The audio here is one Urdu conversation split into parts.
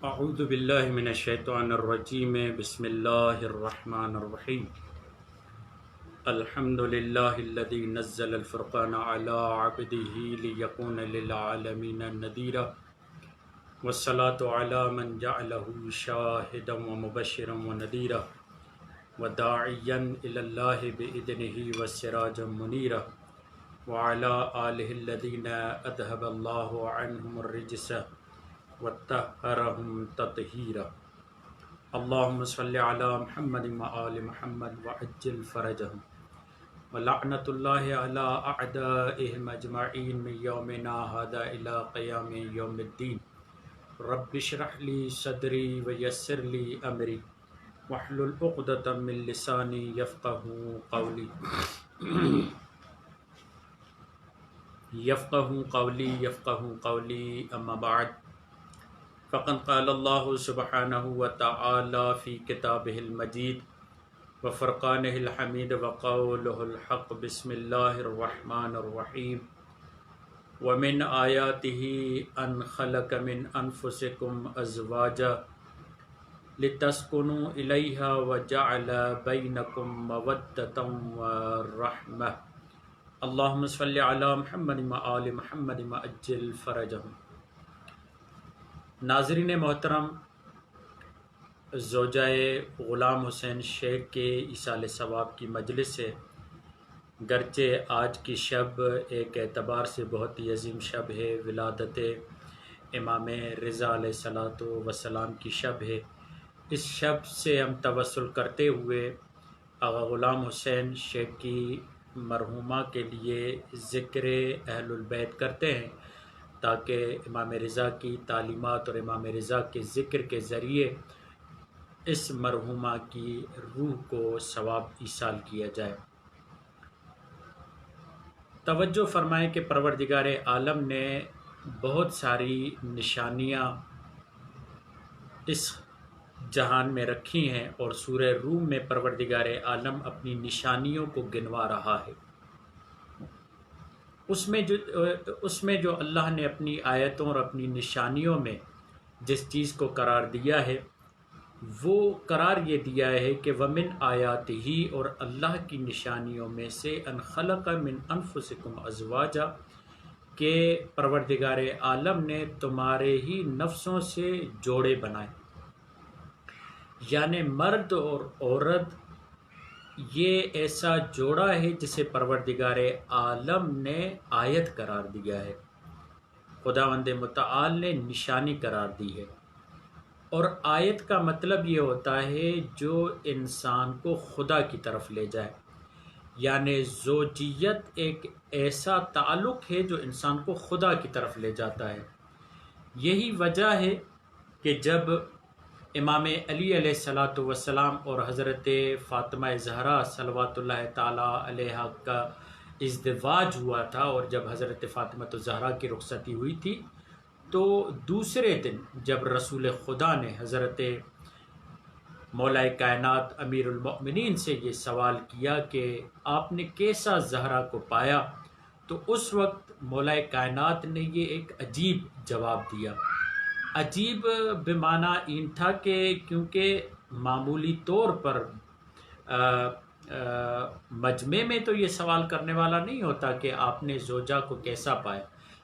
اعوذ باللہ من الشیطان الرجیم بسم اللہ الرحمن الرحیم الحمد للہ الذی نزل الفرقان علی عبدہ لیکون للعالمین نذیرا والصلاة علی من جعلہ شاہدا ومبشرا ونذیرا وداعیا الی اللہ بإذنہ وسراجا منیرا وعلی آلہ الذین اذھب اللہ عنہم الرجس وطہرہم تطہیرا اللہم صلی علی محمد وآل محمد وعجل فرجہم ولعنۃ اللہ علی اعدائہم اجمعین من یومنا ھذا الی قیام یوم الدین رب اشرح لی صدری ویسر لی امری واحلل عقدۃ من لسانی یفقہوا قولی یفقہوا قولی اما بعد فقد قال اللہ سبحانہ وتعالی فی کتابہ المجید وفرقانہ الحمید وقولہ الحق بسم اللہ الرحمن الرحیم ومن آیاتہ ان خلق من انفسکم ازواجا لتسکنوا الیہا وجعل بینکم مودۃ ورحمہ اللہم صلی علی محمد وآل محمد وعجل فرجہم۔ ناظرین محترم، زوجہ غلام حسین شیخ کے ایصال ثواب کی مجلس ہے، گرچہ آج کی شب ایک اعتبار سے بہت ہی عظیم شب ہے، ولادت امام رضا علیہ الصلاۃ والسلام کی شب ہے۔ اس شب سے ہم توسل کرتے ہوئے آغا غلام حسین شیخ کی مرحومہ کے لیے ذکر اہل البیت کرتے ہیں تاکہ امام رضا کی تعلیمات اور امام رضا کے ذکر کے ذریعے اس مرحومہ کی روح کو ثواب ایصال کیا جائے۔ توجہ فرمائیں کہ پروردگار عالم نے بہت ساری نشانیاں اس جہان میں رکھی ہیں اور سورہ روم میں پروردگار عالم اپنی نشانیوں کو گنوا رہا ہے۔ اس میں جو اللہ نے اپنی آیتوں اور اپنی نشانیوں میں جس چیز کو قرار دیا ہے وہ قرار یہ دیا ہے کہ ومن آیاتہ، اور اللہ کی نشانیوں میں سے ان خلق من انفسکم ازواجا، کہ پروردگار عالم نے تمہارے ہی نفسوں سے جوڑے بنائے، یعنی مرد اور عورت یہ ایسا جوڑا ہے جسے پروردگار عالم نے آیت قرار دیا ہے، خداوند متعال نے نشانی قرار دی ہے۔ اور آیت کا مطلب یہ ہوتا ہے جو انسان کو خدا کی طرف لے جائے، یعنی زوجیت ایک ایسا تعلق ہے جو انسان کو خدا کی طرف لے جاتا ہے۔ یہی وجہ ہے کہ جب امام علی علیہ الصلاۃ والسلام اور حضرت فاطمہ زہرا صلوات اللہ تعالیٰ علیہا کا ازدواج ہوا تھا، اور جب حضرت فاطمہ زہرا کی رخصتی ہوئی تھی تو دوسرے دن جب رسول خدا نے حضرت مولا کائنات امیر المؤمنین سے یہ سوال کیا کہ آپ نے کیسا زہرا کو پایا، تو اس وقت مولا کائنات نے یہ ایک عجیب جواب دیا۔ عجیب بمعنی این تھا کہ کیونکہ معمولی طور پر مجمع میں تو یہ سوال کرنے والا نہیں ہوتا کہ آپ نے زوجہ کو کیسا پایا،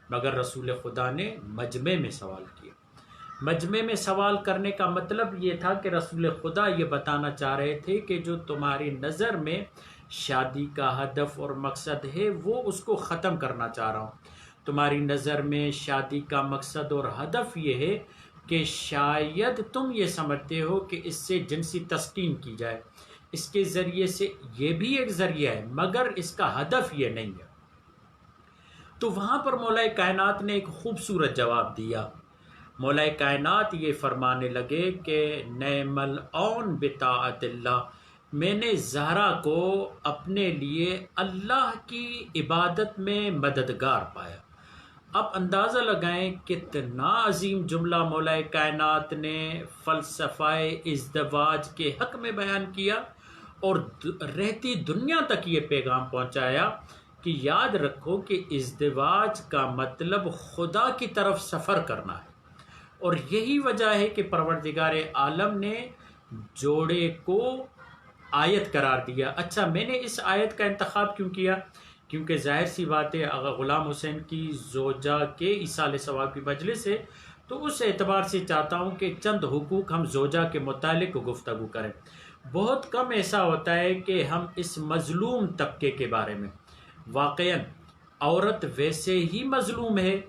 مگر رسول خدا نے مجمع میں سوال کیا۔ مجمع میں سوال کرنے کا مطلب یہ تھا کہ رسول خدا یہ بتانا چاہ رہے تھے کہ جو تمہاری نظر میں شادی کا ہدف اور مقصد ہے وہ اس کو ختم کرنا چاہ رہا ہوں۔ تمہاری نظر میں شادی کا مقصد اور ہدف یہ ہے کہ شاید تم یہ سمجھتے ہو کہ اس سے جنسی تسکین کی جائے، اس کے ذریعے سے یہ بھی ایک ذریعہ ہے، مگر اس کا ہدف یہ نہیں ہے۔ تو وہاں پر مولا کائنات نے ایک خوبصورت جواب دیا۔ مولا کائنات یہ فرمانے لگے کہ نعم العون بطاعت اللہ، میں نے زہرا کو اپنے لیے اللہ کی عبادت میں مددگار پایا۔ اب اندازہ لگائیں کتنا عظیم جملہ مولا کائنات نے فلسفہ ازدواج کے حق میں بیان کیا، اور رہتی دنیا تک یہ پیغام پہنچایا کہ یاد رکھو کہ ازدواج کا مطلب خدا کی طرف سفر کرنا ہے، اور یہی وجہ ہے کہ پروردگار عالم نے جوڑے کو آیت قرار دیا۔ اچھا، میں نے اس آیت کا انتخاب کیوں کیا؟ کیونکہ ظاہر سی بات ہے اگر غلام حسین کی زوجہ کے ایصال ثواب کی مجلس ہے تو اس اعتبار سے چاہتا ہوں کہ چند حقوق ہم زوجہ کے متعلق گفتگو کریں۔ بہت کم ایسا ہوتا ہے کہ ہم اس مظلوم طبقے کے بارے میں، واقعاً عورت ویسے ہی مظلوم ہے،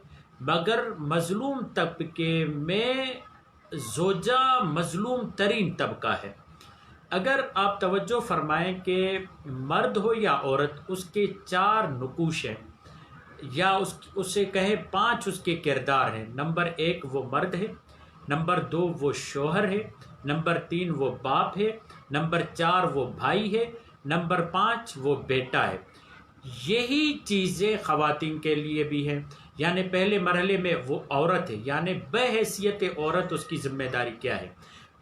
مگر مظلوم طبقے میں زوجہ مظلوم ترین طبقہ ہے۔ اگر آپ توجہ فرمائیں کہ مرد ہو یا عورت، اس کے 4 نقوش ہیں، یا اسے کہیں 5 اس کے کردار ہیں۔ نمبر 1 وہ مرد ہے، نمبر 2 وہ شوہر ہے، نمبر 3 وہ باپ ہے، نمبر 4 وہ بھائی ہے، نمبر 5 وہ بیٹا ہے۔ یہی چیزیں خواتین کے لیے بھی ہیں، یعنی پہلے مرحلے میں وہ عورت ہے، یعنی بحیثیت عورت اس کی ذمہ داری کیا ہے،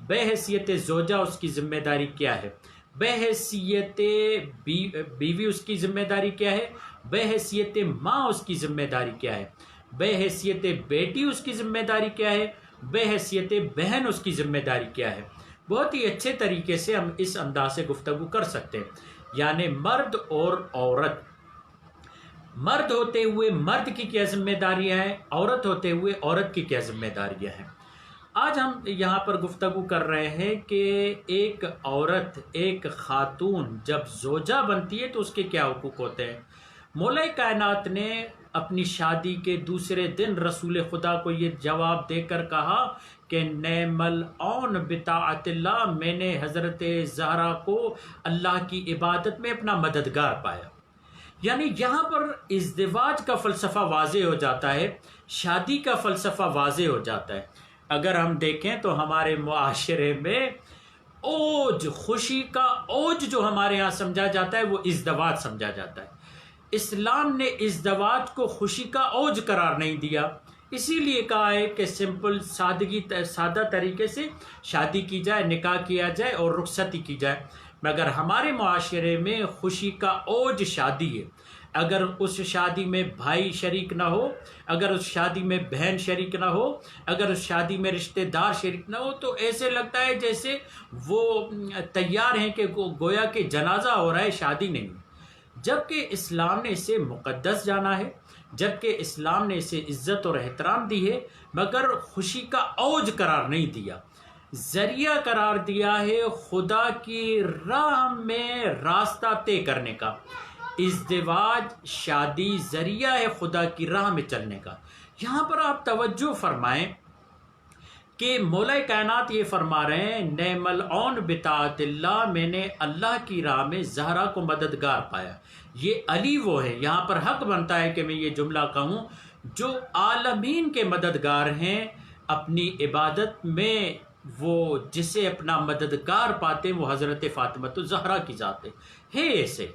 بحیثیت زوجہ اس کی ذمہ داری کیا ہے، بحیثیت بیوی اس کی ذمہ داری کیا ہے، بحیثیت ماں اس کی ذمہ داری کیا ہے، بحیثیت بیٹی اس کی ذمہ داری کیا ہے، بحیثیت بہن اس کی ذمہ داری کیا ہے۔ بہت ہی اچھے طریقے سے ہم اس انداز سے گفتگو کر سکتے ہیں، یعنی مرد اور عورت، مرد ہوتے ہوئے مرد کی کیا ذمہ داریاں ہیں، عورت ہوتے ہوئے عورت کی کیا ذمہ داریاں ہیں۔ آج ہم یہاں پر گفتگو کر رہے ہیں کہ ایک عورت، ایک خاتون جب زوجہ بنتی ہے تو اس کے کیا حقوق ہوتے ہیں۔ مولا کائنات نے اپنی شادی کے دوسرے دن رسول خدا کو یہ جواب دے کر کہا کہ نعم العون بطاعت اللہ، میں نے حضرت زہرا کو اللہ کی عبادت میں اپنا مددگار پایا۔ یعنی یہاں پر ازدواج کا فلسفہ واضح ہو جاتا ہے، شادی کا فلسفہ واضح ہو جاتا ہے۔ اگر ہم دیکھیں تو ہمارے معاشرے میں اوج، خوشی کا اوج جو ہمارے ہاں سمجھا جاتا ہے وہ ازدواج سمجھا جاتا ہے۔ اسلام نے ازدواج کو خوشی کا اوج قرار نہیں دیا، اسی لیے کہا ہے کہ سمپل سادہ طریقے سے شادی کی جائے، نکاح کیا جائے اور رخصتی کی جائے۔ مگر ہمارے معاشرے میں خوشی کا اوج شادی ہے۔ اگر اس شادی میں بھائی شریک نہ ہو، اگر اس شادی میں بہن شریک نہ ہو، اگر اس شادی میں رشتہ دار شریک نہ ہو تو ایسے لگتا ہے جیسے وہ تیار ہیں کہ گویا کہ جنازہ ہو رہا ہے، شادی نہیں۔ جبکہ اسلام نے اسے مقدس جانا ہے، جبکہ اسلام نے اسے عزت اور احترام دی ہے، مگر خوشی کا اوج قرار نہیں دیا، ذریعہ قرار دیا ہے خدا کی راہ میں راستہ طے کرنے کا۔ ازدواج، شادی ذریعہ ہے خدا کی راہ میں چلنے کا۔ یہاں پر آپ توجہ فرمائیں کہ مولا کائنات یہ فرما رہے ہیں نعم العون بطاعت اللہ، میں نے اللہ کی راہ میں زہرا کو مددگار پایا۔ یہ علی وہ ہے، یہاں پر حق بنتا ہے کہ میں یہ جملہ کہوں، جو عالمین کے مددگار ہیں اپنی عبادت میں، وہ جسے اپنا مددگار پاتے ہیں وہ حضرت فاطمہ الزہرا کی ذات ہے ایسے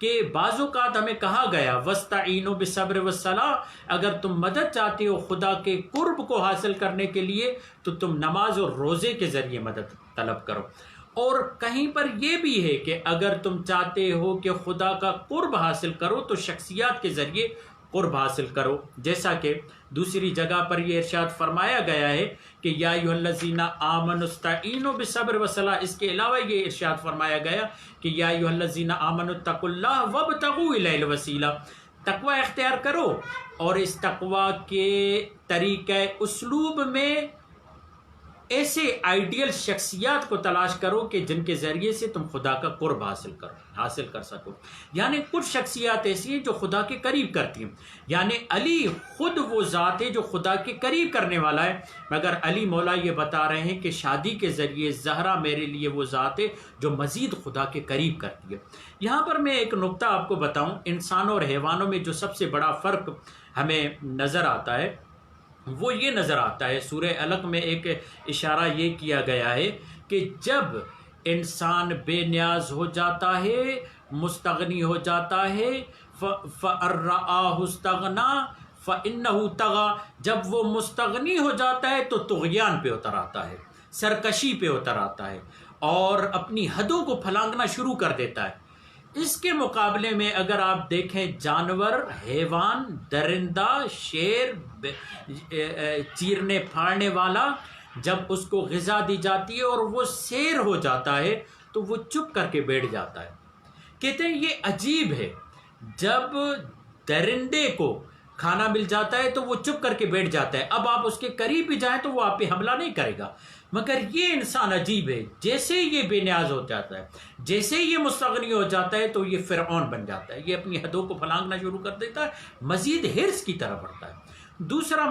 کہ بعض اوقات ہمیں کہا گیا وَاسْتَعِینُوا بِالصَّبْرِ وَالصَّلَاةِ، اگر تم مدد چاہتے ہو خدا کے قرب کو حاصل کرنے کے لیے تو تم نماز اور روزے کے ذریعے مدد طلب کرو۔ اور کہیں پر یہ بھی ہے کہ اگر تم چاہتے ہو کہ خدا کا قرب حاصل کرو تو شخصیات کے ذریعے قرب حاصل کرو، جیسا کہ دوسری جگہ پر یہ ارشاد فرمایا گیا ہے کہ یا ایھا الذین آمنوا استعینوا بالصبر والصلاۃ۔ اس کے علاوہ یہ ارشاد فرمایا گیا کہ یا ایھا الذین آمنوا اتقوا اللہ وابتغوا الیہ الوسیلہ، تقوی اختیار کرو اور اس تقوی کے طریقہ اسلوب میں ایسے آئیڈیل شخصیات کو تلاش کرو کہ جن کے ذریعے سے تم خدا کا قرب حاصل کر سکو۔ یعنی کچھ شخصیات ایسی ہیں جو خدا کے قریب کرتی ہیں، یعنی علی خود وہ ذات ہے جو خدا کے قریب کرنے والا ہے، مگر علی مولا یہ بتا رہے ہیں کہ شادی کے ذریعے زہرا میرے لیے وہ ذات ہے جو مزید خدا کے قریب کرتی ہے۔ یہاں پر میں ایک نقطہ آپ کو بتاؤں، انسانوں اور حیوانوں میں جو سب سے بڑا فرق ہمیں نظر آتا ہے وہ یہ نظر آتا ہے، سورہ علق میں ایک اشارہ یہ کیا گیا ہے کہ جب انسان بے نیاز ہو جاتا ہے، مستغنی ہو جاتا ہے، فَأَرَّآهُ اسْتَغْنَىٰ فَإِنَّهُ طَغَىٰ، جب وہ مستغنی ہو جاتا ہے تو طغیان پہ اتر آتا ہے، سرکشی پہ اتر آتا ہے اور اپنی حدوں کو پھلانگنا شروع کر دیتا ہے۔ اس کے مقابلے میں اگر آپ دیکھیں جانور، حیوان، درندہ، شیر، چیرنے پھاڑنے والا، جب اس کو غذا دی جاتی ہے اور وہ سیر ہو جاتا ہے تو وہ چپ کر کے بیٹھ جاتا ہے۔ کہتے ہیں یہ عجیب ہے، جب درندے کو کھانا مل جاتا ہے تو وہ چپ کر کے بیٹھ جاتا ہے، اب آپ اس کے قریب بھی جائیں تو وہ آپ پہ حملہ نہیں کرے گا، مگر یہ انسان عجیب ہے، جیسے یہ بے نیاز ہو جاتا ہے، جیسے یہ مستغنی ہو جاتا ہے تو یہ فرعون بن جاتا ہے، یہ اپنی حدوں کو پھلانگنا شروع کر دیتا ہے، مزید حرص کی طرف بڑھتا ہے۔ دوسرا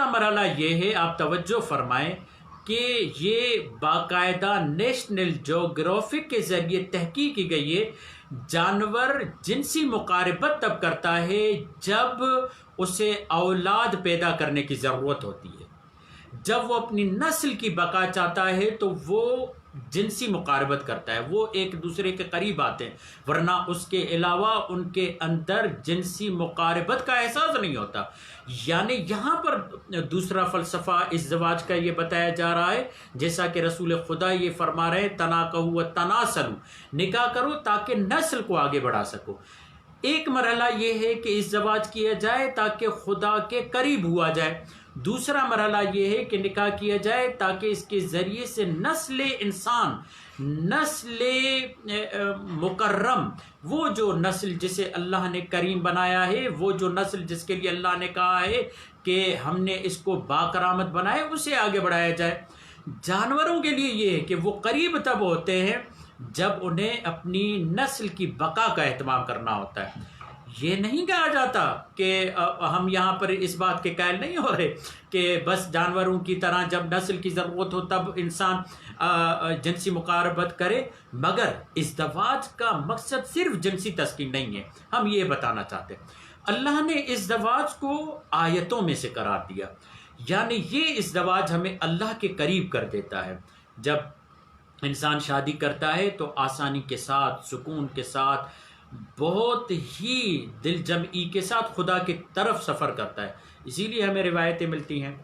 مرحلہ یہ ہے، آپ توجہ فرمائیں کہ یہ باقاعدہ نیشنل جیوگرافک کے ذریعے تحقیق کی گئی ہے۔ جانور جنسی مقاربت تب کرتا ہے جب اسے اولاد پیدا کرنے کی ضرورت ہوتی ہے، جب وہ اپنی نسل کی بقا چاہتا ہے تو وہ جنسی مقاربت کرتا ہے، وہ ایک دوسرے کے قریب آتے ہیں، ورنہ اس کے علاوہ ان کے اندر جنسی مقاربت کا احساس نہیں ہوتا۔ یعنی یہاں پر دوسرا فلسفہ ازدواج کا یہ بتایا جا رہا ہے، جیسا کہ رسول خدا یہ فرما رہے ہیں تناکحوا وتناسلوا، نکاح کرو تاکہ نسل کو آگے بڑھا سکو۔ ایک مرحلہ یہ ہے کہ ازدواج کیا جائے تاکہ خدا کے قریب ہوا جائے، دوسرا مرحلہ یہ ہے کہ نکاح کیا جائے تاکہ اس کے ذریعے سے نسل انسان، نسل مکرم، وہ جو نسل جسے اللہ نے کریم بنایا ہے، وہ جو نسل جس کے لیے اللہ نے کہا ہے کہ ہم نے اس کو باکرامت بنایا، اسے آگے بڑھایا جائے۔ جانوروں کے لیے یہ ہے کہ وہ قریب تب ہوتے ہیں جب انہیں اپنی نسل کی بقا کا اہتمام کرنا ہوتا ہے۔ یہ نہیں کہا جاتا کہ ہم یہاں پر اس بات کے قائل نہیں ہو رہے کہ بس جانوروں کی طرح جب نسل کی ضرورت ہو تب انسان جنسی مقاربت کرے، مگر ازدواج کا مقصد صرف جنسی تسکین نہیں ہے، ہم یہ بتانا چاہتے ہیں۔ اللہ نے ازدواج کو آیتوں میں سے قرار دیا، یعنی یہ ازدواج ہمیں اللہ کے قریب کر دیتا ہے۔ جب انسان شادی کرتا ہے تو آسانی کے ساتھ، سکون کے ساتھ، بہت ہی دل جمعی کے ساتھ خدا کی طرف سفر کرتا ہے۔ اسی لیے ہمیں روایتیں ملتی ہیں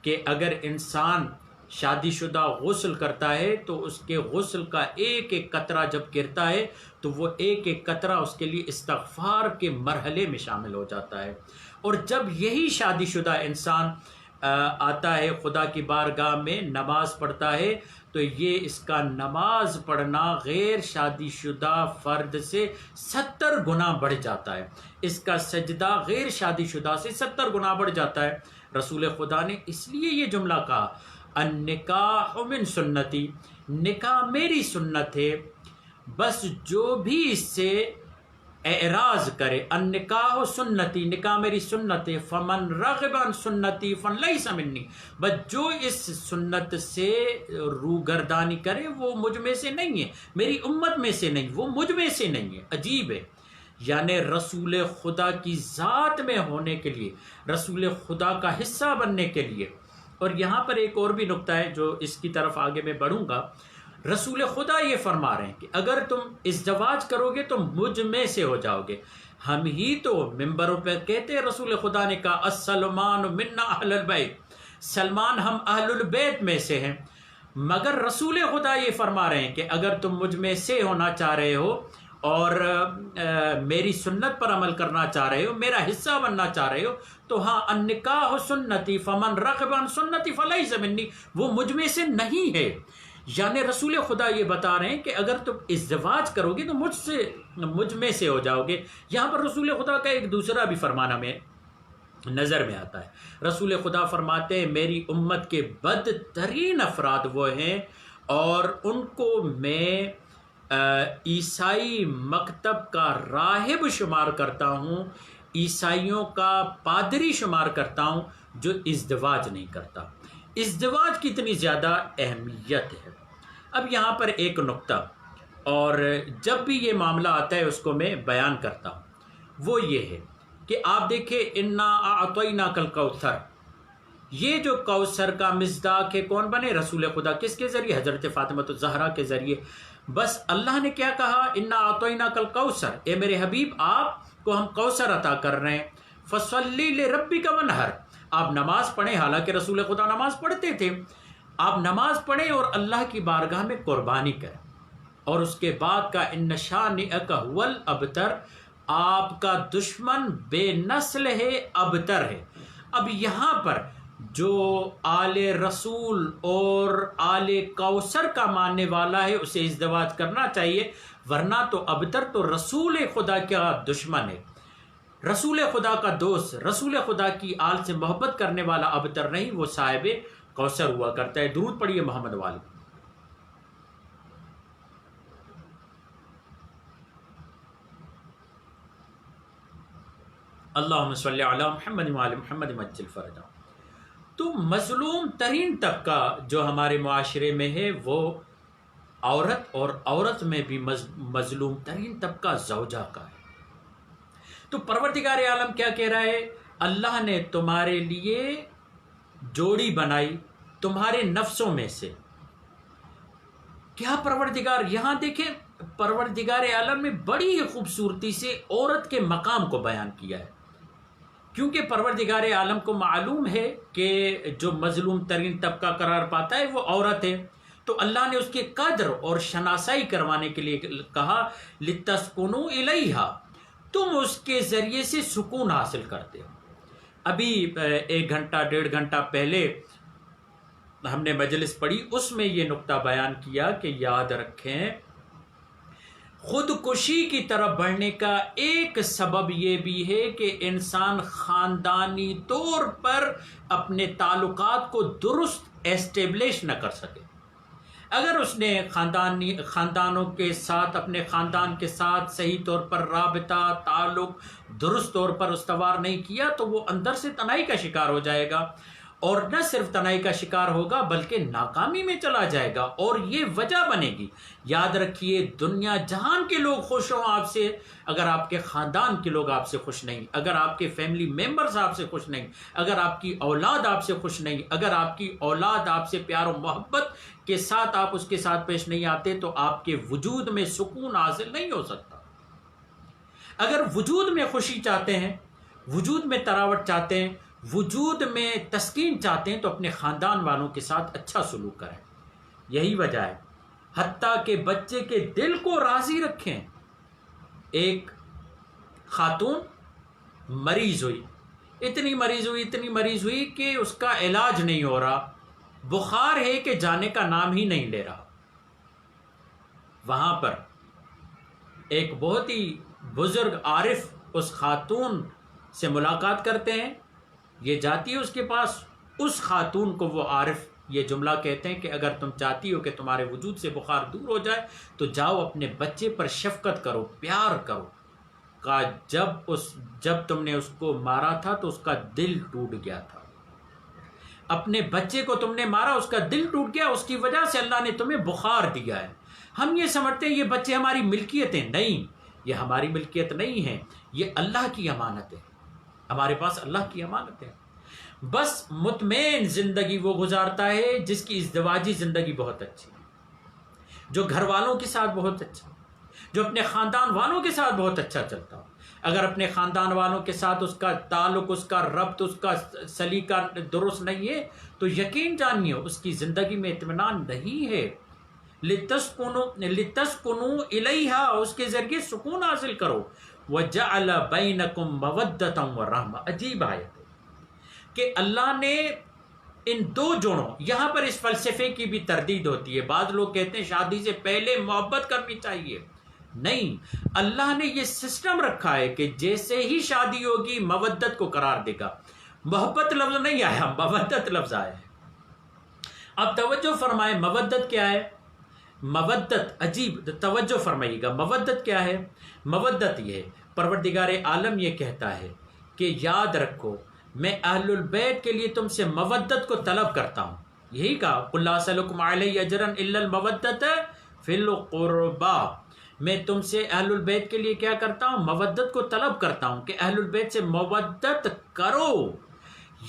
کہ اگر انسان شادی شدہ غسل کرتا ہے تو اس کے غسل کا ایک ایک قطرہ جب گرتا ہے تو وہ ایک ایک قطرہ اس کے لیے استغفار کے مرحلے میں شامل ہو جاتا ہے۔ اور جب یہی شادی شدہ انسان آتا ہے خدا کی بارگاہ میں نماز پڑھتا ہے تو یہ اس کا نماز پڑھنا غیر شادی شدہ فرد سے 70 گنا بڑھ جاتا ہے، اس کا سجدہ غیر شادی شدہ سے 70 گنا بڑھ جاتا ہے۔ رسول خدا نے اس لیے یہ جملہ کہا، النکاح من سنتی، نکاح میری سنت ہے، بس جو بھی اس سے اعراض کرے، النکاح سنتی، نکاح میری سنت ہے، فمن رغب عن سنتی فلیس منی، بس جو اس سنت سے روگردانی کرے وہ مجھ میں سے نہیں ہے، میری امت میں سے نہیں، وہ مجھ میں سے نہیں ہے۔ عجیب ہے، یعنی رسول خدا کی ذات میں ہونے کے لیے، رسول خدا کا حصہ بننے کے لیے۔ اور یہاں پر ایک اور بھی نقطہ ہے جو اس کی طرف آگے میں بڑھوں گا۔ رسول خدا یہ فرما رہے ہیں کہ اگر تم ازدواج کرو گے تو مجھ میں سے ہو جاؤ گے۔ ہم ہی تو ممبروں پہ کہتے ہیں، رسول خدا نے کہا السلمان منا اہل البیت، سلمان ہم اہل البیت میں سے ہیں، مگر رسول خدا یہ فرما رہے ہیں کہ اگر تم مجھ میں سے ہونا چاہ رہے ہو اور میری سنت پر عمل کرنا چاہ رہے ہو، میرا حصہ بننا چاہ رہے ہو تو ہاں، النکاح سنتی فمن رغب عن سنتی فلیس منی، وہ مجھ میں سے نہیں ہے۔ یعنی رسول خدا یہ بتا رہے ہیں کہ اگر تم ازدواج کرو گے تو مجھ میں سے ہو جاؤ گے۔ یہاں پر رسول خدا کا ایک دوسرا بھی فرمانا میں نظر میں آتا ہے۔ رسول خدا فرماتے ہیں میری امت کے بدترین افراد وہ ہیں اور ان کو میں عیسائی مکتب کا راہب شمار کرتا ہوں، عیسائیوں کا پادری شمار کرتا ہوں جو ازدواج نہیں کرتا۔ ازدواج کی اتنی زیادہ اہمیت ہے۔ اب یہاں پر ایک نقطہ، اور جب بھی یہ معاملہ آتا ہے اس کو میں بیان کرتا ہوں، وہ یہ ہے کہ آپ دیکھیں انا اعطیناک الکوثر، یہ جو کوثر کا مصداق ہے کون بنے؟ رسول خدا۔ کس کے ذریعے؟ حضرت فاطمہ الزہرا کے ذریعے۔ بس اللہ نے کیا کہا؟ انا اعطیناک الکوثر، اے میرے حبیب آپ کو ہم کوثر عطا کر رہے ہیں، فصلی لربک وانحر، آپ نماز پڑھیں، حالانکہ رسول خدا نماز پڑھتے تھے، آپ نماز پڑھیں اور اللہ کی بارگاہ میں قربانی کریں۔ اور اس کے بعد کا ان شانئک هو الابتر، آپ کا دشمن بے نسل ہے، ابتر ہے۔ اب یہاں پر جو آل رسول اور آل کوثر کا ماننے والا ہے اسے ازدواج کرنا چاہیے، ورنہ تو ابتر تو رسول خدا کا دشمن ہے، رسول خدا کا دوست، رسول خدا کی آل سے محبت کرنے والا ابتر نہیں، وہ صاحب کوثر ہوا کرتا ہے۔ درود پڑھیے محمد والی۔ اللہم صلی علی محمد وعلی محمد مجل فرجہ۔ تو مظلوم ترین طبقہ جو ہمارے معاشرے میں ہے وہ عورت، اور عورت میں بھی مظلوم ترین طبقہ زوجہ کا ہے۔ تو پروردگار عالم کیا کہہ رہا ہے؟ اللہ نے تمہارے لیے جوڑی بنائی تمہارے نفسوں میں سے۔ کیا پروردگار، یہاں دیکھیں پروردگار عالم نے بڑی خوبصورتی سے عورت کے مقام کو بیان کیا ہے، کیونکہ پروردگار عالم کو معلوم ہے کہ جو مظلوم ترین طبقہ قرار پاتا ہے وہ عورت ہے، تو اللہ نے اس کے قدر اور شناسائی کروانے کے لیے کہا لِتَسْكُنُوا إِلَيْهَا، تم اس کے ذریعے سے سکون حاصل کرتے ہو۔ ابھی 1 گھنٹہ 1.5 گھنٹہ پہلے ہم نے مجلس پڑھی، اس میں یہ نقطہ بیان کیا کہ یاد رکھیں خودکشی کی طرف بڑھنے کا ایک سبب یہ بھی ہے کہ انسان خاندانی طور پر اپنے تعلقات کو درست ایسٹیبلش نہ کر سکے۔ اگر اس نے خاندانوں کے ساتھ، اپنے خاندان کے ساتھ صحیح طور پر رابطہ تعلق درست طور پر استوار نہیں کیا تو وہ اندر سے تنہائی کا شکار ہو جائے گا، اور نہ صرف تنہائی کا شکار ہوگا بلکہ ناکامی میں چلا جائے گا، اور یہ وجہ بنے گی۔ یاد رکھیے دنیا جہان کے لوگ خوش ہوں آپ سے، اگر آپ کے خاندان کے لوگ آپ سے خوش نہیں، اگر آپ کے فیملی ممبرز آپ سے خوش نہیں، اگر آپ کی اولاد آپ سے خوش نہیں، اگر آپ کی اولاد آپ سے پیار و محبت کے ساتھ آپ اس کے ساتھ پیش نہیں آتے، تو آپ کے وجود میں سکون حاصل نہیں ہو سکتا۔ اگر وجود میں خوشی چاہتے ہیں، وجود میں تراوٹ چاہتے ہیں، وجود میں تسکین چاہتے ہیں، تو اپنے خاندان والوں کے ساتھ اچھا سلوک کریں۔ یہی وجہ ہے حتیٰ کہ بچے کے دل کو راضی رکھیں۔ ایک خاتون مریض ہوئی، اتنی مریض ہوئی کہ اس کا علاج نہیں ہو رہا، بخار ہے کہ جانے کا نام ہی نہیں لے رہا۔ وہاں پر ایک بہت ہی بزرگ عارف اس خاتون سے ملاقات کرتے ہیں، یہ جاتی ہے اس کے پاس، اس خاتون کو وہ عارف یہ جملہ کہتے ہیں کہ اگر تم چاہتی ہو کہ تمہارے وجود سے بخار دور ہو جائے تو جاؤ اپنے بچے پر شفقت کرو، پیار کرو۔ کہا جب تم نے اس کو مارا تھا تو اس کا دل ٹوٹ گیا تھا، اپنے بچے کو تم نے مارا، اس کا دل ٹوٹ گیا، اس کی وجہ سے اللہ نے تمہیں بخار دیا ہے۔ ہم یہ سمجھتے ہیں یہ بچے ہماری ملکیتیں، نہیں، یہ ہماری ملکیت نہیں ہے، یہ اللہ کی امانت ہے، ہمارے پاس اللہ کی امانت ہے۔ بس مطمئن زندگی وہ گزارتا ہے جس کی ازدواجی زندگی بہت اچھی، جو گھر والوں کے ساتھ بہت اچھا، جو اپنے خاندان والوں کے ساتھ بہت اچھا چلتا ہو۔ اگر اپنے خاندان والوں کے ساتھ اس کا تعلق، اس کا ربط، اس کا سلیقہ درست نہیں ہے تو یقین جانیے اس کی زندگی میں اطمینان نہیں ہے۔ لِتَسْكُنُوا إِلَيْهَا، اس کے ذریعے سکون حاصل کرو۔ وَجَعَلَ بَيْنَكُمْ مَوَدَّةً وَرَحْمَةً، عجیب آیت ہے کہ اللہ نے ان دو جوڑوں، یہاں پر اس فلسفے کی بھی تردید ہوتی ہے، بعض لوگ کہتے ہیں شادی سے پہلے محبت کرنی چاہیے، نہیں، اللہ نے یہ سسٹم رکھا ہے کہ جیسے ہی شادی ہوگی مودت کو قرار دے گا۔ محبت لفظ نہیں آیا، مودت لفظ آیا ہے۔ اب توجہ فرمائے، مودت کیا ہے؟ مودت، عجیب، توجہ فرمائیے گا، مودت کیا ہے؟ مودت یہ ہے، پروردگار عالم یہ کہتا ہے کہ یاد رکھو میں اہل البیت کے لیے تم سے مودت کو طلب کرتا ہوں، یہی کہا قُلْ لَا أَسْأَلُكُمْ عَلَيْهِ أَجْرًا إِلَّا الْمَوَدَّةَ فِي الْقُرْبَى، میں تم سے اہل البیت کے لیے کیا کرتا ہوں؟ مودت کو طلب کرتا ہوں کہ اہل البیت سے مودت کرو۔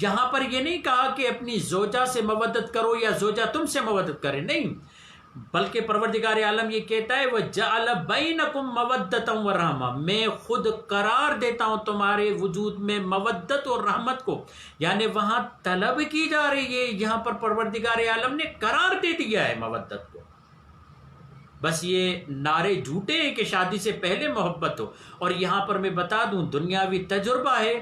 یہاں پر یہ نہیں کہا کہ اپنی زوجہ سے مودت کرو یا زوجہ تم سے مودت کرے، نہیں، بلکہ پروردگار عالم یہ کہتا ہے وَجَعَلَ بَيْنَكُمْ مَوَدَّةً وَرَحْمَةً، میں خود قرار دیتا ہوں تمہارے وجود میں مودت اور رحمت کو، یعنی وہاں طلب کی جا رہی ہے، یہاں پر پروردگار عالم نے قرار دے دیا ہے مودت کو۔ بس یہ نعرے جھوٹے ہیں کہ شادی سے پہلے محبت ہو. اور یہاں پر میں بتا دوں دنیاوی تجربہ ہے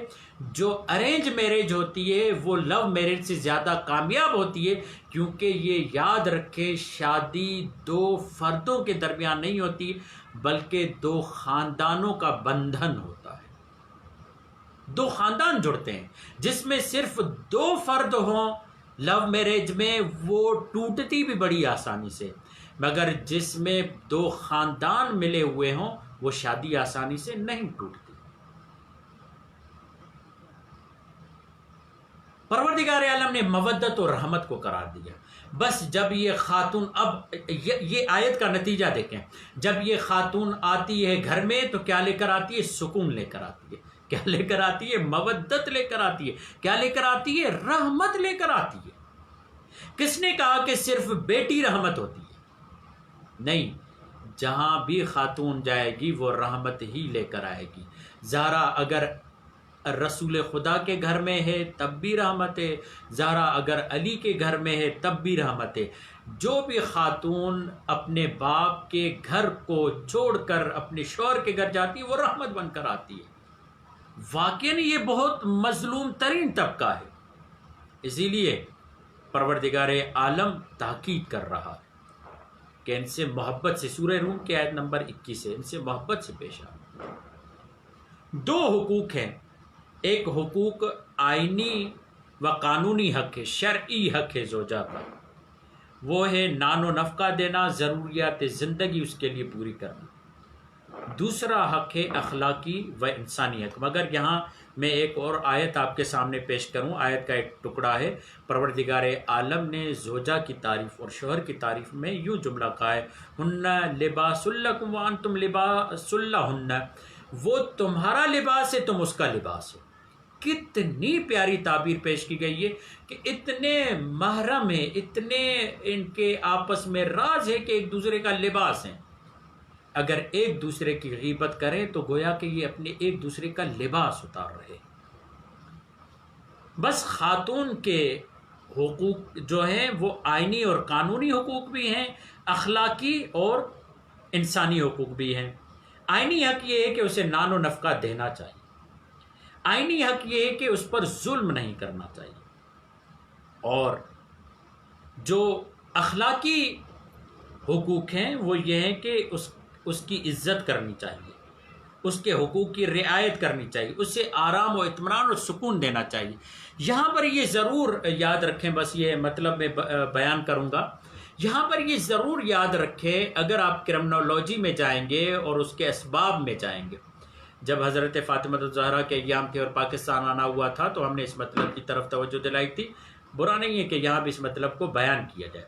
جو ارینج میرج ہوتی ہے وہ لو میرج سے زیادہ کامیاب ہوتی ہے، کیونکہ یہ یاد رکھے شادی دو فردوں کے درمیان نہیں ہوتی بلکہ دو خاندانوں کا بندھن ہوتا ہے. دو خاندان جڑتے ہیں جس میں صرف دو فرد ہوں. لو میرج میں وہ ٹوٹتی بھی بڑی آسانی سے، مگر جس میں دو خاندان ملے ہوئے ہوں وہ شادی آسانی سے نہیں ٹوٹتی. پروردگار عالم نے مودت اور رحمت کو قرار دیا. بس جب یہ خاتون، اب یہ آیت کا نتیجہ دیکھیں، جب یہ خاتون آتی ہے گھر میں تو کیا لے کر آتی ہے؟ سکون لے کر آتی ہے. کیا لے کر آتی ہے؟ مودت لے کر آتی ہے. کیا لے کر آتی ہے؟ رحمت لے کر آتی ہے. کس نے کہا کہ صرف بیٹی رحمت ہوتی ہے؟ نہیں، جہاں بھی خاتون جائے گی وہ رحمت ہی لے کر آئے گی. زہرا اگر رسول خدا کے گھر میں ہے تب بھی رحمت ہے، زہرا اگر علی کے گھر میں ہے تب بھی رحمت ہے. جو بھی خاتون اپنے باپ کے گھر کو چھوڑ کر اپنے شوہر کے گھر جاتی ہے وہ رحمت بن کر آتی ہے. واقعی یہ بہت مظلوم ترین طبقہ ہے. اسی لیے پروردگار عالم تاکید کر رہا ہے کہ ان سے محبت سے، سورہ روم کی آیت نمبر 21 ہے، ان سے محبت سے پیش آؤ. دو حقوق ہیں، ایک حقوق آئینی و قانونی حق ہے، شرعی حق ہے زوجہ کا، وہ ہے نان و نفقہ دینا، ضروریات زندگی اس کے لیے پوری کرنا. دوسرا حق ہے اخلاقی و انسانی حق. مگر یہاں میں ایک اور آیت آپ کے سامنے پیش کروں. آیت کا ایک ٹکڑا ہے. پروردگار عالم نے زوجہ کی تعریف اور شوہر کی تعریف میں یوں جملہ کہا ہے، ہن لباس لکم وانتم لباس لہن، وہ تمہارا لباس ہے تم اس کا لباس ہو. کتنی پیاری تعبیر پیش کی گئی ہے کہ اتنے محرم ہیں، اتنے ان کے آپس میں راز ہے کہ ایک دوسرے کا لباس ہیں. اگر ایک دوسرے کی غیبت کریں تو گویا کہ یہ اپنے ایک دوسرے کا لباس اتار رہے. بس خاتون کے حقوق جو ہیں وہ آئینی اور قانونی حقوق بھی ہیں، اخلاقی اور انسانی حقوق بھی ہیں. آئینی حق یہ ہے کہ اسے نان و نفقہ دینا چاہیے. آئینی حق یہ ہے کہ اس پر ظلم نہیں کرنا چاہیے. اور جو اخلاقی حقوق ہیں وہ یہ ہیں کہ اس کی عزت کرنی چاہیے، اس کے حقوق کی رعایت کرنی چاہیے، اسے آرام و اطمینان اور سکون دینا چاہیے. یہاں پر یہ ضرور یاد رکھیں، بس یہ مطلب میں بیان کروں گا، یہاں پر یہ ضرور یاد رکھیں اگر آپ کرمنالوجی میں جائیں گے اور اس کے اسباب میں جائیں گے. جب حضرت فاطمہ الزہرا کے ایام تھے اور پاکستان آنا ہوا تھا تو ہم نے اس مطلب کی طرف توجہ دلائی تھی. برا نہیں ہے کہ یہاں بھی اس مطلب کو بیان کیا جائے.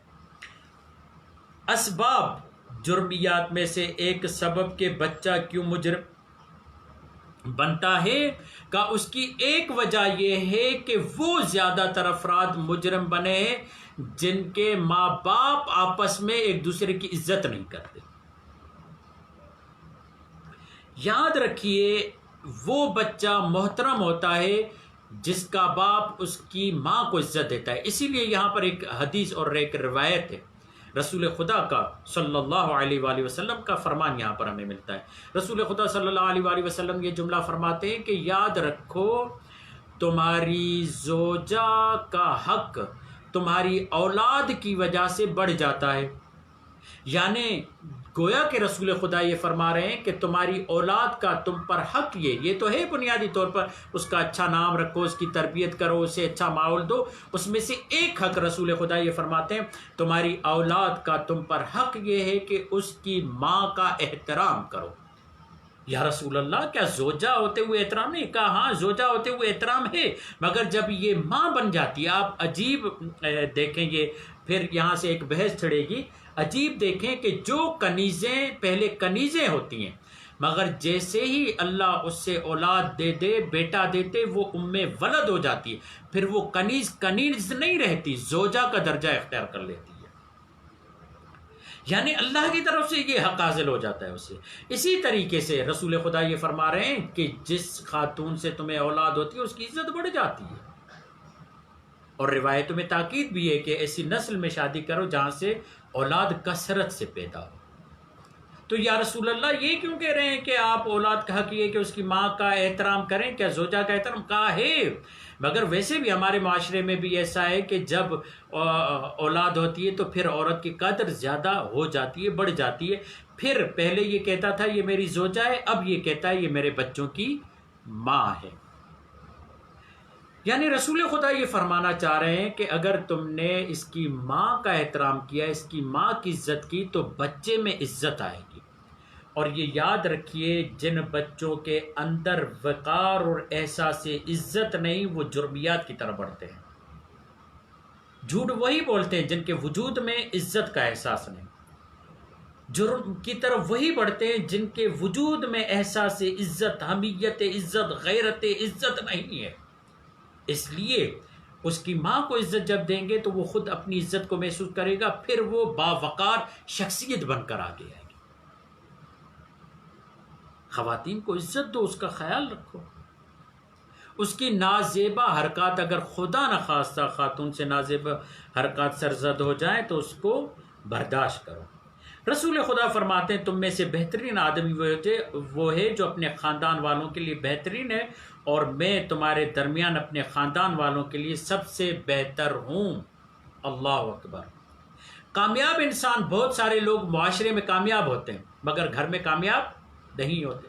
اسباب جرمیات میں سے ایک سبب کہ بچہ کیوں مجرم بنتا ہے کا اس کی ایک وجہ یہ ہے کہ وہ زیادہ تر افراد مجرم بنے ہیں جن کے ماں باپ آپس میں ایک دوسرے کی عزت نہیں کرتے. یاد رکھیے وہ بچہ محترم ہوتا ہے جس کا باپ اس کی ماں کو عزت دیتا ہے. اسی لیے یہاں پر ایک حدیث اور ایک روایت ہے رسول خدا کا صلی اللہ علیہ وآلہ وسلم کا فرمان یہاں پر ہمیں ملتا ہے. رسول خدا صلی اللہ علیہ وآلہ وسلم یہ جملہ فرماتے ہیں کہ یاد رکھو تمہاری زوجہ کا حق تمہاری اولاد کی وجہ سے بڑھ جاتا ہے. یعنی گویا کہ رسول خدا یہ فرما رہے ہیں کہ تمہاری اولاد کا تم پر حق یہ تو ہے بنیادی طور پر اس کا اچھا نام رکھو، اس کی تربیت کرو، اسے اچھا ماحول دو. اس میں سے ایک حق رسول خدا یہ فرماتے ہیں تمہاری اولاد کا تم پر حق یہ ہے کہ اس کی ماں کا احترام کرو. یا رسول اللہ کیا زوجہ ہوتے ہوئے احترام نہیں؟ کہا ہاں زوجہ ہوتے ہوئے احترام ہے، مگر جب یہ ماں بن جاتی ہے، آپ عجیب دیکھیں، یہ پھر یہاں سے ایک بحث چھڑے گی. عجیب دیکھیں کہ جو کنیزیں پہلے کنیزیں ہوتی ہیں مگر جیسے ہی اللہ اس سے اولاد دے دے، بیٹا دیتے، وہ ام ولد ہو جاتی ہے، پھر وہ کنیز نہیں رہتی، زوجہ کا درجہ اختیار کر لیتی ہے. یعنی اللہ کی طرف سے یہ حق حاصل ہو جاتا ہے اسے. اسی طریقے سے رسول خدا یہ فرما رہے ہیں کہ جس خاتون سے تمہیں اولاد ہوتی ہے اس کی عزت بڑھ جاتی ہے. اور روایتوں میں تاکید بھی ہے کہ ایسی نسل میں شادی کرو جہاں سے اولاد کثرت سے پیدا ہو. تو یا رسول اللہ یہ کیوں کہہ رہے ہیں کہ آپ اولاد کا حق یہ کہ اس کی ماں کا احترام کریں؟ کیا زوجہ کا احترام؟ کہا ہے، مگر ویسے بھی ہمارے معاشرے میں بھی ایسا ہے کہ جب اولاد ہوتی ہے تو پھر عورت کی قدر زیادہ ہو جاتی ہے، بڑھ جاتی ہے. پھر پہلے یہ کہتا تھا یہ میری زوجہ ہے، اب یہ کہتا ہے یہ میرے بچوں کی ماں ہے. یعنی رسول خدا یہ فرمانا چاہ رہے ہیں کہ اگر تم نے اس کی ماں کا احترام کیا، اس کی ماں کی عزت کی، تو بچے میں عزت آئے گی. اور یہ یاد رکھیے، جن بچوں کے اندر وقار اور احساس عزت نہیں، وہ جرمیات کی طرف بڑھتے ہیں. جھوٹ وہی بولتے ہیں جن کے وجود میں عزت کا احساس نہیں. جرم کی طرف وہی بڑھتے ہیں جن کے وجود میں احساس عزت، حمیت عزت، غیرت عزت نہیں ہے. اس لیے اس کی ماں کو عزت جب دیں گے تو وہ خود اپنی عزت کو محسوس کرے گا، پھر وہ باوقار شخصیت بن کر آگے آئے گی. خواتین کو عزت دو، اس کا خیال رکھو. اس کی نازیبا حرکات، اگر خدا نخواستہ خاتون سے نازیبا حرکات سرزد ہو جائیں تو اس کو برداشت کرو. رسول خدا فرماتے ہیں تم میں سے بہترین آدمی وہ ہے جو اپنے خاندان والوں کے لیے بہترین ہے، اور میں تمہارے درمیان اپنے خاندان والوں کے لیے سب سے بہتر ہوں. اللہ اکبر. کامیاب انسان، بہت سارے لوگ معاشرے میں کامیاب ہوتے ہیں مگر گھر میں کامیاب نہیں ہوتے.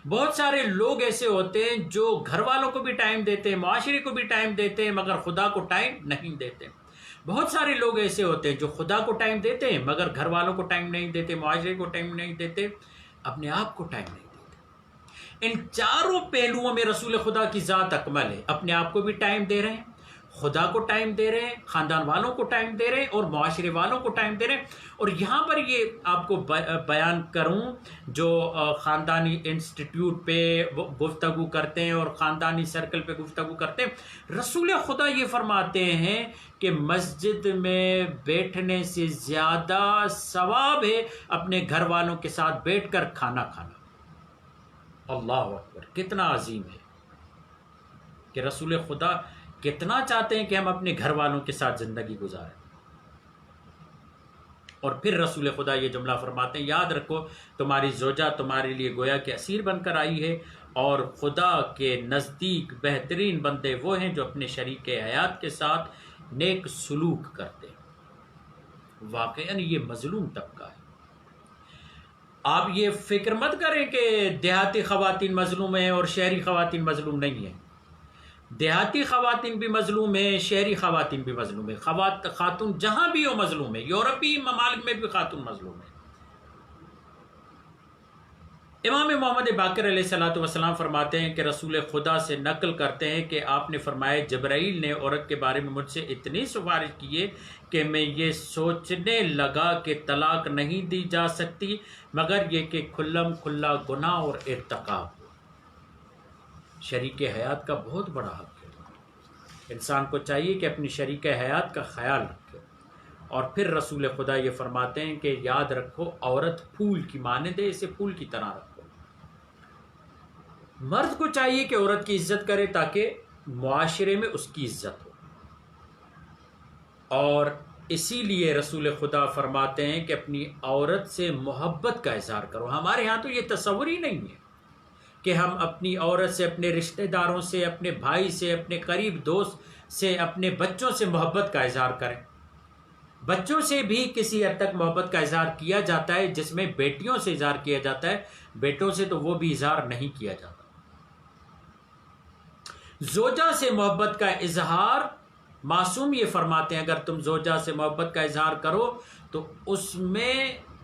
بہت سارے لوگ ایسے ہوتے ہیں جو گھر والوں کو بھی ٹائم دیتے ہیں، معاشرے کو بھی ٹائم دیتے ہیں، مگر خدا کو ٹائم نہیں دیتے. بہت سارے لوگ ایسے ہوتے ہیں جو خدا کو ٹائم دیتے ہیں مگر گھر والوں کو ٹائم نہیں دیتے، معاشرے کو ٹائم نہیں دیتے، اپنے آپ کو ٹائم نہیں دیتے. ان چاروں پہلوؤں میں رسول خدا کی ذات اکمل ہے. اپنے آپ کو بھی ٹائم دے رہے ہیں، خدا کو ٹائم دے رہے ہیں، خاندان والوں کو ٹائم دے رہے ہیں، اور معاشرے والوں کو ٹائم دے رہے ہیں. اور یہاں پر یہ آپ کو بیان کروں، جو خاندانی انسٹیٹیوٹ پہ گفتگو کرتے ہیں اور خاندانی سرکل پہ گفتگو کرتے ہیں، رسول خدا یہ فرماتے ہیں کہ مسجد میں بیٹھنے سے زیادہ ثواب ہے اپنے گھر والوں کے ساتھ بیٹھ کر کھانا کھانا. اللہ اکبر. کتنا عظیم ہے کہ رسول خدا کتنا چاہتے ہیں کہ ہم اپنے گھر والوں کے ساتھ زندگی گزاریں. اور پھر رسول خدا یہ جملہ فرماتے ہیں یاد رکھو تمہاری زوجہ تمہارے لیے گویا کہ اسیر بن کر آئی ہے، اور خدا کے نزدیک بہترین بندے وہ ہیں جو اپنے شریک حیات کے ساتھ نیک سلوک کرتے ہیں. واقعاً یہ مظلوم طبقہ ہے. آپ یہ فکر مت کریں کہ دیہاتی خواتین مظلوم ہیں اور شہری خواتین مظلوم نہیں ہیں. دیہاتی خواتین بھی مظلوم ہیں، شہری خواتین بھی مظلوم ہیں. خاتون جہاں بھی ہو مظلوم ہے. یورپی ممالک میں بھی خاتون مظلوم ہے. امام محمد باقر علیہ الصلوۃ والسلام فرماتے ہیں کہ رسول خدا سے نقل کرتے ہیں کہ آپ نے فرمایا جبرائیل نے عورت کے بارے میں مجھ سے اتنی سفارش کی ہے کہ میں یہ سوچنے لگا کہ طلاق نہیں دی جا سکتی مگر یہ کہ کھلم کھلا گناہ اور ارتکاب ہو. شریک حیات کا بہت بڑا حق ہے. انسان کو چاہیے کہ اپنی شریک حیات کا خیال رکھے. اور پھر رسول خدا یہ فرماتے ہیں کہ یاد رکھو عورت پھول کی مانند ہے، اسے پھول کی طرح رکھو. مرد کو چاہیے کہ عورت کی عزت کرے تاکہ معاشرے میں اس کی عزت ہو. اور اسی لیے رسول خدا فرماتے ہیں کہ اپنی عورت سے محبت کا اظہار کرو. ہمارے ہاں تو یہ تصور ہی نہیں ہے کہ ہم اپنی عورت سے، اپنے رشتہ داروں سے، اپنے بھائی سے، اپنے قریب دوست سے، اپنے بچوں سے محبت کا اظہار کریں. بچوں سے بھی کسی حد تک محبت کا اظہار کیا جاتا ہے جس میں بیٹیوں سے اظہار کیا جاتا ہے، بیٹوں سے تو وہ بھی اظہار نہیں کیا جاتا. زوجہ سے محبت کا اظہار، معصوم یہ فرماتے ہیں اگر تم زوجہ سے محبت کا اظہار کرو تو اس میں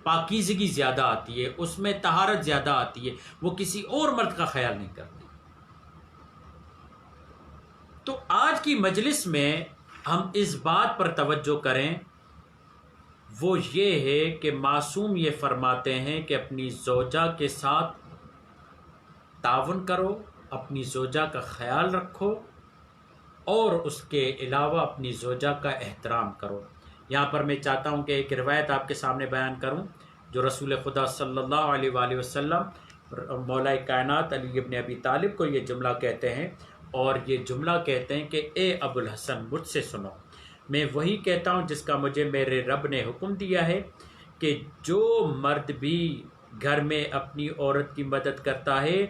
پاکیزگی زیادہ آتی ہے، اس میں طہارت زیادہ آتی ہے، وہ کسی اور مرد کا خیال نہیں کرتی. تو آج کی مجلس میں ہم اس بات پر توجہ کریں، وہ یہ ہے کہ معصوم یہ فرماتے ہیں کہ اپنی زوجہ کے ساتھ تعاون کرو، اپنی زوجہ کا خیال رکھو، اور اس کے علاوہ اپنی زوجہ کا احترام کرو. یہاں پر میں چاہتا ہوں کہ ایک روایت آپ کے سامنے بیان کروں جو رسول خدا صلی اللہ علیہ وآلہ وسلم مولا کائنات علی ابن ابی طالب کو یہ جملہ کہتے ہیں، اور یہ جملہ کہتے ہیں کہ اے ابو الحسن مجھ سے سنو، میں وہی کہتا ہوں جس کا مجھے میرے رب نے حکم دیا ہے کہ جو مرد بھی گھر میں اپنی عورت کی مدد کرتا ہے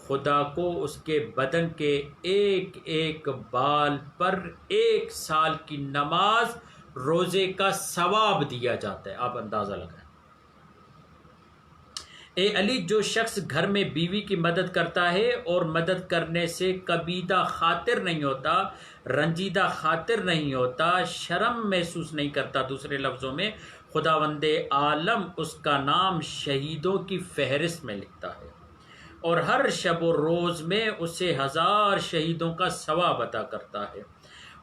خدا کو اس کے بدن کے ایک ایک بال پر 1 سال کی نماز روزے کا ثواب دیا جاتا ہے. آپ اندازہ لگائیں. اے علی، جو شخص گھر میں بیوی کی مدد کرتا ہے اور مدد کرنے سے کبیدہ خاطر نہیں ہوتا، رنجیدہ خاطر نہیں ہوتا، شرم محسوس نہیں کرتا، دوسرے لفظوں میں خداوند عالم اس کا نام شہیدوں کی فہرست میں لکھتا ہے اور ہر شب و روز میں اسے 1000 شہیدوں کا ثواب عطا کرتا ہے.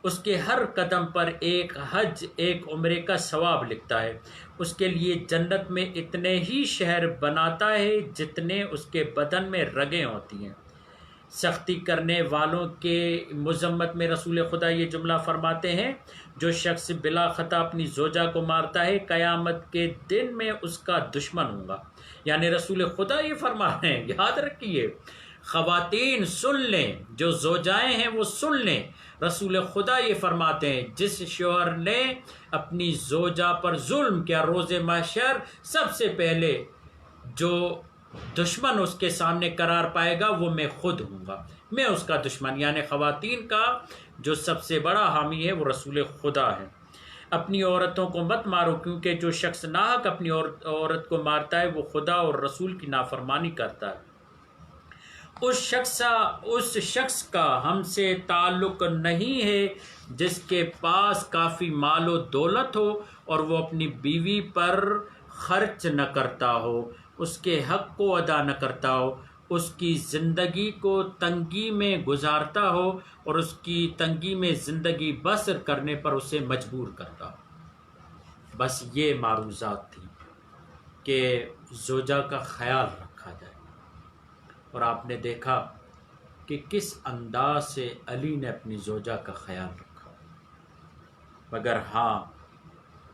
اس کے ہر قدم پر ایک حج، ایک عمرے کا ثواب لکھتا ہے. اس کے لیے جنت میں اتنے ہی شہر بناتا ہے جتنے اس کے بدن میں رگیں ہوتی ہیں. سختی کرنے والوں کے مذمت میں رسول خدا یہ جملہ فرماتے ہیں، جو شخص بلا خطا اپنی زوجہ کو مارتا ہے قیامت کے دن میں اس کا دشمن ہوں گا. یعنی رسول خدا یہ فرما رہے ہیں، یاد رکھیے خواتین سن لیں، جو زوجائیں ہیں وہ سن لیں. رسول خدا یہ فرماتے ہیں جس شوہر نے اپنی زوجہ پر ظلم کیا، روز محشر سب سے پہلے جو دشمن اس کے سامنے قرار پائے گا وہ میں خود ہوں گا، میں اس کا دشمن. یعنی خواتین کا جو سب سے بڑا حامی ہے وہ رسول خدا ہے. اپنی عورتوں کو مت مارو، کیونکہ جو شخص ناحق اپنی عورت کو مارتا ہے وہ خدا اور رسول کی نافرمانی کرتا ہے. اس شخص کا ہم سے تعلق نہیں ہے جس کے پاس کافی مال و دولت ہو اور وہ اپنی بیوی پر خرچ نہ کرتا ہو، اس کے حق کو ادا نہ کرتا ہو، اس کی زندگی کو تنگی میں گزارتا ہو اور اس کی تنگی میں زندگی بسر کرنے پر اسے مجبور کرتا ہو. بس یہ معروضات تھی کہ زوجہ کا خیال رکھا جائے. اور آپ نے دیکھا کہ کس انداز سے علی نے اپنی زوجہ کا خیال رکھا. مگر ہاں،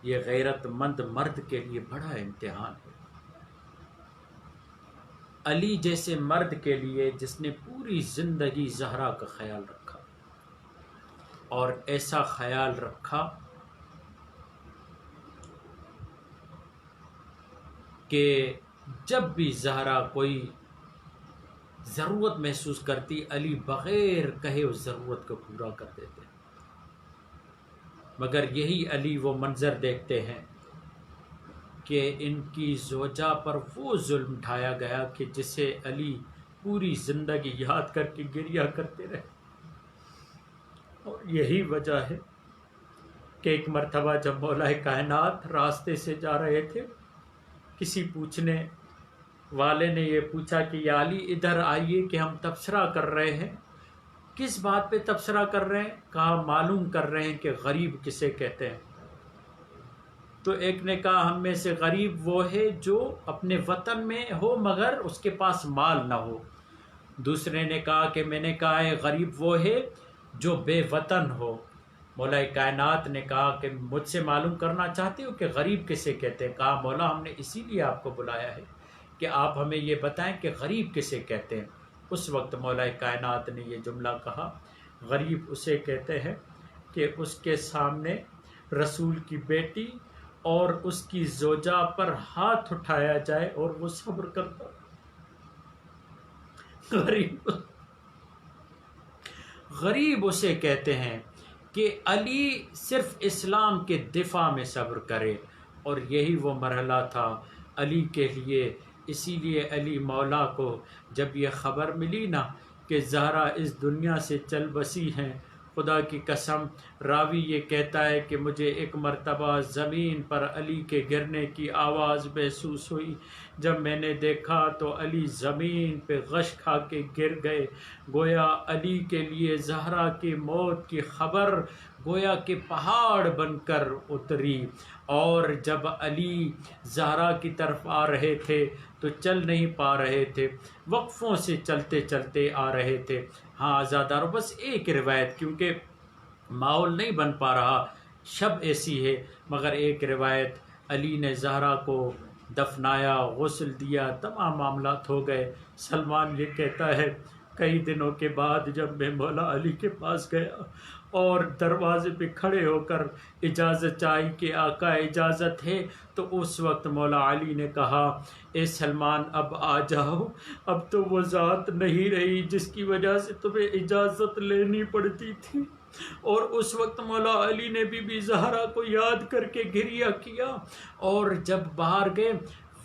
یہ غیرت مند مرد کے لیے بڑا امتحان ہے. علی جیسے مرد کے لیے جس نے پوری زندگی زہرا کا خیال رکھا اور ایسا خیال رکھا کہ جب بھی زہرا کوئی ضرورت محسوس کرتی، علی بغیر کہے اس ضرورت کو پورا کر دیتے. مگر یہی علی وہ منظر دیکھتے ہیں کہ ان کی زوجہ پر وہ ظلم ڈھایا گیا کہ جسے علی پوری زندگی یاد کر کے گریہ کرتے رہے. اور یہی وجہ ہے کہ ایک مرتبہ جب مولا کائنات راستے سے جا رہے تھے، کسی پوچھنے والے نے یہ پوچھا کہ یا علی ادھر آئیے کہ ہم تبصرہ کر رہے ہیں. کس بات پہ تبصرہ کر رہے ہیں؟ کہا معلوم کر رہے ہیں کہ غریب کسے کہتے ہیں. تو ایک نے کہا ہم میں سے غریب وہ ہے جو اپنے وطن میں ہو مگر اس کے پاس مال نہ ہو. دوسرے نے کہا کہ میں نے کہا ہے غریب وہ ہے جو بے وطن ہو. مولا کائنات نے کہا کہ مجھ سے معلوم کرنا چاہتے ہو کہ غریب کسے کہتے ہیں؟ کہا مولا ہم نے اسی لیے آپ کو بلایا ہے کہ آپ ہمیں یہ بتائیں کہ غریب کسے کہتے ہیں. اس وقت مولا کائنات نے یہ جملہ کہا، غریب اسے کہتے ہیں کہ اس کے سامنے رسول کی بیٹی اور اس کی زوجہ پر ہاتھ اٹھایا جائے اور وہ صبر کرتا. غریب اسے کہتے ہیں کہ علی صرف اسلام کے دفاع میں صبر کرے. اور یہی وہ مرحلہ تھا علی کے لیے. اسی لیے علی مولا کو جب یہ خبر ملی نا کہ زہرا اس دنیا سے چل بسی ہیں، خدا کی قسم راوی یہ کہتا ہے کہ مجھے ایک مرتبہ زمین پر علی کے گرنے کی آواز محسوس ہوئی. جب میں نے دیکھا تو علی زمین پہ غش کھا کے گر گئے. گویا علی کے لیے زہرا کی موت کی خبر گویا کہ پہاڑ بن کر اتری. اور جب علی زہرا کی طرف آ رہے تھے تو چل نہیں پا رہے تھے، وقفوں سے چلتے چلتے آ رہے تھے. ہاں آزادارو، بس ایک روایت، کیونکہ ماحول نہیں بن پا رہا، شب ایسی ہے، مگر ایک روایت علی نے زہرا کو دفنایا، غسل دیا، تمام معاملات ہو گئے. سلمان یہ کہتا ہے کئی دنوں کے بعد جب میں مولا علی کے پاس گیا اور دروازے پہ کھڑے ہو کر اجازت چاہی کہ آقا اجازت ہے، تو اس وقت مولا علی نے کہا اے سلمان اب آ جاؤ، اب تو وہ ذات نہیں رہی جس کی وجہ سے تمہیں اجازت لینی پڑتی تھی۔ اور اس وقت مولا علی نے بی بی زہرا کو یاد کر کے گریہ کیا، اور جب باہر گئے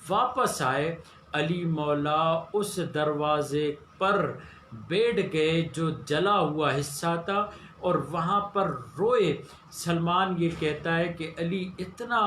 واپس آئے، علی مولا اس دروازے پر بیٹھ گئے جو جلا ہوا حصہ تھا اور وہاں پر روئے۔ سلمان یہ کہتا ہے کہ علی اتنا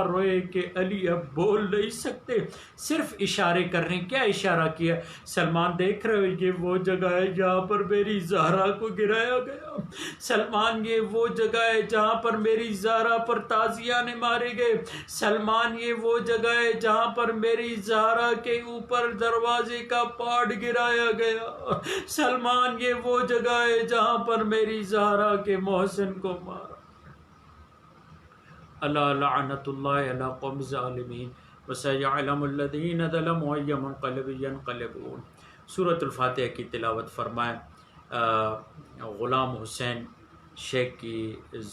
روئے کہ علی اب بول نہیں سکتے، صرف اشارے کر رہے ہیں۔ کیا اشارہ کیا؟ سلمان دیکھ رہے ہو، یہ وہ جگہ ہے جہاں پر میری زہرا کو گرایا گیا، سلمان یہ وہ جگہ ہے جہاں پر میری زہرا پر تازیانے مارے گئے، سلمان یہ وہ جگہ ہے جہاں پر میری زہرا کے اوپر دروازے کا پاٹ گرایا گیا، سلمان یہ وہ جگہ ہے جہاں پر میری زہرا کے محسن کو مارا۔ الا لعنت اللہ علی قوم الظالمین وسیعلم الذین ظلموا ای منقلب ینقلبون۔ سورۃ الفاتحہ کی تلاوت فرمائیں۔ غلام حسین شیخ کی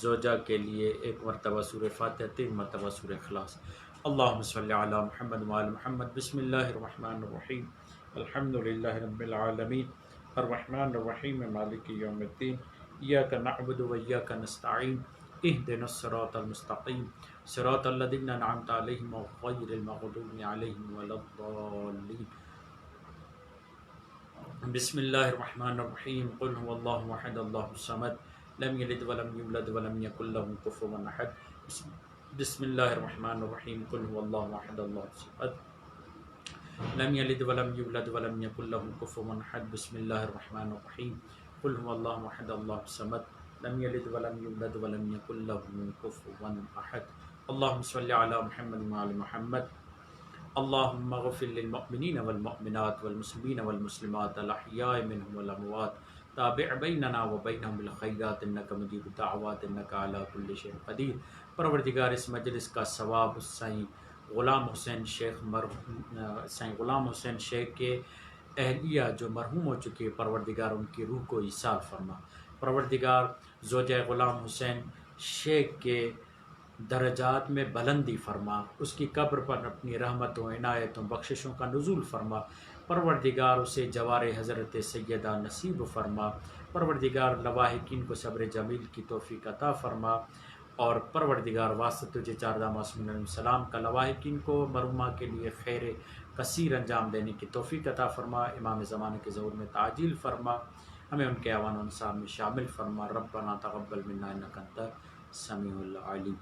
زوجہ کے لیے ایک مرتبہ سورہ فاتحہ، 3 مرتبہ سورہ اخلاص۔ اللہم صلی علی محمد وآل محمد۔ بسم اللہ الرحمن الرحیم، الحمد للہ رب العالمین، الرحمن الرحیم، مالک یوم الدین، ایاک نعبد و ایاک نستعین، اہدنا الصراط المستقیم، صراط الذین انعمت علیہم غیر المغضوب علیہم ولا الضالین۔ بسم اللہ الرحمن الرحیم، قل هو اللہ احد اللہ الصمد لم یلد ولم یولد ولم یکن له کفوا احد۔ بسم اللہ الرحمن الرحیم، قل هو اللہ احد اللہ الصمد لم یلد ولم یولد ولم یکن له کفوا احد۔ بسم اللہ الرحمن الرحیم، قل هو اللہ احد اللہ الصمد لم یلد ولم یولد ولم یکن له کفوا احد۔ اللہم صلی علی محمد وعلی محمد۔ اللہم اغفر للمؤمنین والمؤمنات والمسلمین والمسلمات الاحیاء منهم والاموات، تابع بیننا وبینہم بالخیرات انک مجیب الدعوات انک علی کل شیء قدیر۔ پروردگار اس مجلس کا ثواب سائیں غلام حسین شیخ کے اہلیہ جو مرحوم ہو چکی ہے، پروردگار ان کی روح کو ایصال فرما۔ پروردگار زوجہ غلام حسین شیخ کے درجات میں بلندی فرما، اس کی قبر پر اپنی رحمتوں، عنایتوں، بخششوں کا نزول فرما۔ پروردگار اسے جوار حضرت سیدہ نصیب فرما۔ پروردگار لواحقین کو صبر جمیل کی توفیق عطا فرما، اور پروردگار واسطہ تجھے چاردہ معصومین علیہ السلام کا لواحقین کو مرحومہ کے لیے خیر کثیر انجام دینے کی توفیق عطا فرما۔ امام زمانے کے ظہور میں تعجیل فرما، ہمیں ان کے اعوان و انصار میں شامل فرما۔ ربنا تقبل منا انک انت السمیع العلیم۔